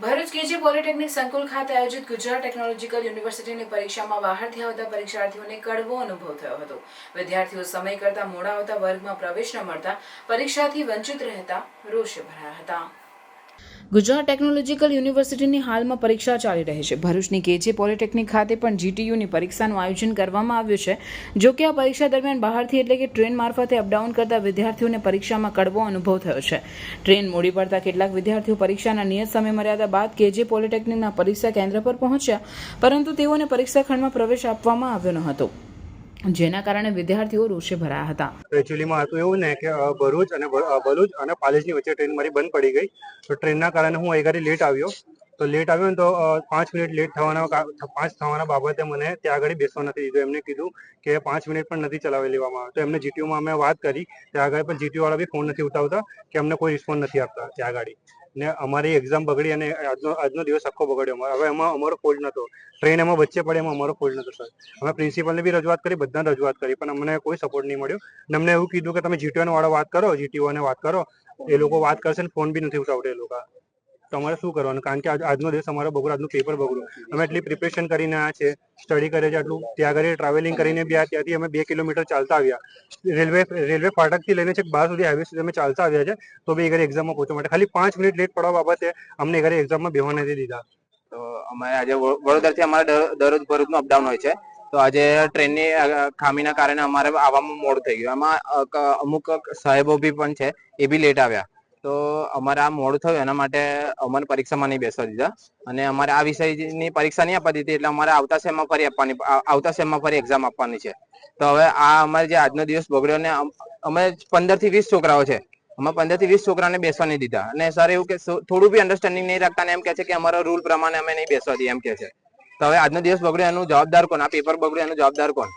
Bharuch KG polytechnic સંકુલ ખાતે આયોજિત ગુજરાત ટેકનોલોજીકલ યુનિવર્સિટીની પરીક્ષામાં બહારથી આવતા પરીક્ષાર્થીઓને કડવો અનુભવ થયો હતો। વિદ્યાર્થીઓ સમય કરતાં મોડા આવતા વર્ગમાં પ્રવેશ ન મળતા પરીક્ષાથી વંચિત રહેતા રોષે ભરાયા હતા। ગુજરાત ટેકનોલોજીકલ યુનિવર્સિટીની હાલમાં પરીક્ષા ચાલી રહી છે। ભરૂચની કેજી પોલિટેકનિક ખાતે પણ જીટીયુની પરીક્ષાનું આયોજન કરવામાં આવ્યું છે। જો કે આ પરીક્ષા દરમિયાન બહારથી એટલે કે ટ્રેન મારફતે અપડાઉન કરતા વિદ્યાર્થીઓને પરીક્ષામાં કડવો અનુભવ થયો છે। ટ્રેન મોડી પડતા કેટલાક વિદ્યાર્થીઓ પરીક્ષાના નિયત સમય મર્યાદા બાદ કેજી પોલિટેકનિકના પરીક્ષા કેન્દ્ર પર પહોંચ્યા, પરંતુ તેઓને પરીક્ષા ખંડમાં પ્રવેશ આપવામાં આવ્યો ન હતો, જેના કારણે વિદ્યાર્થીઓ રોષે ભરાયા હતા। એકચ્યુઅલીમાં હતું એવું ને કે ભરૂચ અને પાલેજની વચ્ચે ટ્રેન મારી બંધ પડી ગઈ, તો ટ્રેનના કારણે હું અહીં ઘરે લેટ આવ્યો ને તો 5 મિનિટ લેટ થવાના બાબતે મને ત્યાં આગળ બેસવા નથી દીધું। એમને કીધું કે 5 મિનિટ પણ નથી ચલાવી લેવામાં આવે, તો એમને જીટીયુમાં અમે વાત કરી, ત્યાં આગળ પણ જીટીયુ વાળા બી ફોન નથી ઉઠાવતા કે અમને કોઈ રિસ્પોન્સ નથી આપતા ત્યાં આગળ, ને અમારી એક્ઝામ બગડી અને આજનો દિવસ આખો બગડ્યો। હવે એમાં અમારો ફોલ્ટ નહોતો, ટ્રેન એમાં વચ્ચે પડે એમાં અમારો ફોલ્ટ નહોતો સર। અમે પ્રિન્સિપલને બી રજૂઆત કરી, બધાને રજૂઆત કરી, પણ અમને કોઈ સપોર્ટ નહીં મળ્યો। ને અમને એવું કીધું કે તમે જીટીયુ વાળા વાત કરો, જીટીયુ વાત કરો, એ લોકો વાત કરશે ને ફોન બી નથી ઉઠાવતા એ લોકો। તો અમારે શું કરવાનું, કારણ કે આજનો દિવસ અમારો બગડ્યો, આજનું પેપર બગડ્યું। અમે એટલી પ્રિપરેશન કરીને આવ્યા છે, સ્ટડી કરે છે આટલું, ત્યાં આગળ ટ્રાવેલિંગ કરીને બી ત્યાંથી અમે 2 કિલોમીટર ચાલતા આવ્યા। રેલવે ફાટકથી લઈને છેક બહાર સુધી હાઈવે સુધી અમે ચાલતા આવ્યા છે, તો બી ઘરે એક્ઝામમાં પહોંચવા માટે ખાલી 5 મિનિટ લેટ પડવા બાબતે અમને ઘરે એક્ઝામમાં બેહવા નથી દીધા। તો અમારે આજે વડોદરાથી અમારે દરરોજ ભરૂચનું અપડાઉન હોય છે, તો આજે ટ્રેનની ખામીના કારણે અમારે આવવામાં મોડું થઈ ગયું। એમાં અમુક સાહેબો બી પણ છે, એ બી લેટ આવ્યા, તો અમારે આ મોડું થયું એના માટે અમને પરીક્ષામાં નહીં બેસવા દીધા, અને અમારે આ વિષયની પરીક્ષા નહીં આપવા દીધી, એટલે અમારે આવતા સેમમાં ફરી એક્ઝામ આપવાની છે। તો હવે આ અમારે જે આજનો દિવસ બગડ્યો, ને અમે 15 થી 20 છોકરાઓ છે, અમે 15 થી 20 છોકરાને બેસવા નહીં દીધા, અને સર એવું કે થોડું બી અન્ડરસ્ટેન્ડિંગ નહીં રાખતા, ને એમ કે છે કે અમારા રૂલ પ્રમાણે અમે નહીં બેસવા દઈએ એમ કે છે। તો હવે આજનો દિવસ બગડ્યો એનું જવાબદાર કોણ? આ પેપર બગડ્યું એનું જવાબદાર કોણ?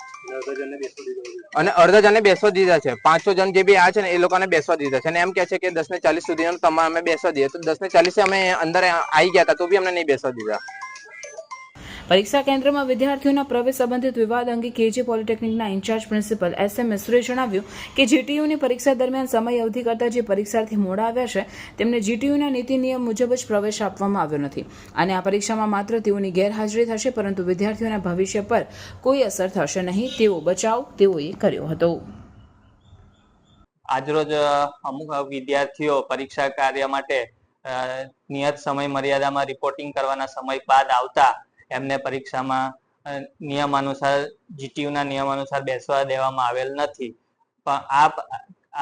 અને અડધા જણને બેસવા દીધા છે, 500 જણ જે બી આ છે ને એ લોકોને બેસવા દીધા છે, અને એમ કે છે કે 10:40 સુધી તમારે અમે બેસવા દઈએ, તો 10:40 અમે અંદર આવી ગયા હતા, તો બી અમને નહીં બેસવા દીધા। પરીક્ષા કેન્દ્રમાં વિદ્યાર્થીઓના પ્રવેશ સંબંધિત વિવાદ અંગે કેજી પોલિટેકનિકના ઇન્ચાર્જ પ્રિન્સિપલ SM મિશ્રે જણાવ્યું કે જીટીયુની પરીક્ષા દરમિયાન સમય અવધિ કરતાં જે પરીક્ષાર્થી મોડા આવ્યા છે તેમને જીટીયુના નીતિ નિયમ મુજબ જ પ્રવેશ આપવામાં આવ્યો નથી, અને આ પરીક્ષામાં માત્ર તેઓની ગેરહાજરી થશે, પરંતુ વિદ્યાર્થીઓના ભવિષ્ય પર કોઈ અસર થશે નહીં તેવો બચાવ તેઓએ કર્યો હતો। આજરોજ અમુક વિદ્યાર્થીઓ પરીક્ષા કાર્ય માટે નિયત સમય મર્યાદામાં રિપોર્ટિંગ કરવાના સમય બાદ આવતા એમને પરીક્ષામાં નિયમાનુસાર જીટીયુના નિયમાનુસાર બેસવા દેવામાં આવેલ નથી, પણ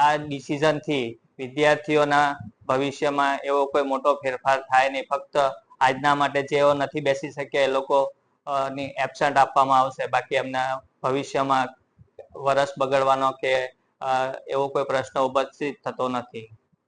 આ ડિસિઝનથી વિદ્યાર્થીઓના ભવિષ્યમાં એવો કોઈ મોટો ફેરફાર થાય નહીં। ફક્ત આજના માટે જેઓ નથી બેસી શક્યા એ લોકોની એબસન્ટ આપવામાં આવશે, બાકી એમના ભવિષ્યમાં વર્ષ બગડવાનો કે એવો કોઈ પ્રશ્ન ઉપસ્થિત થતો નથી।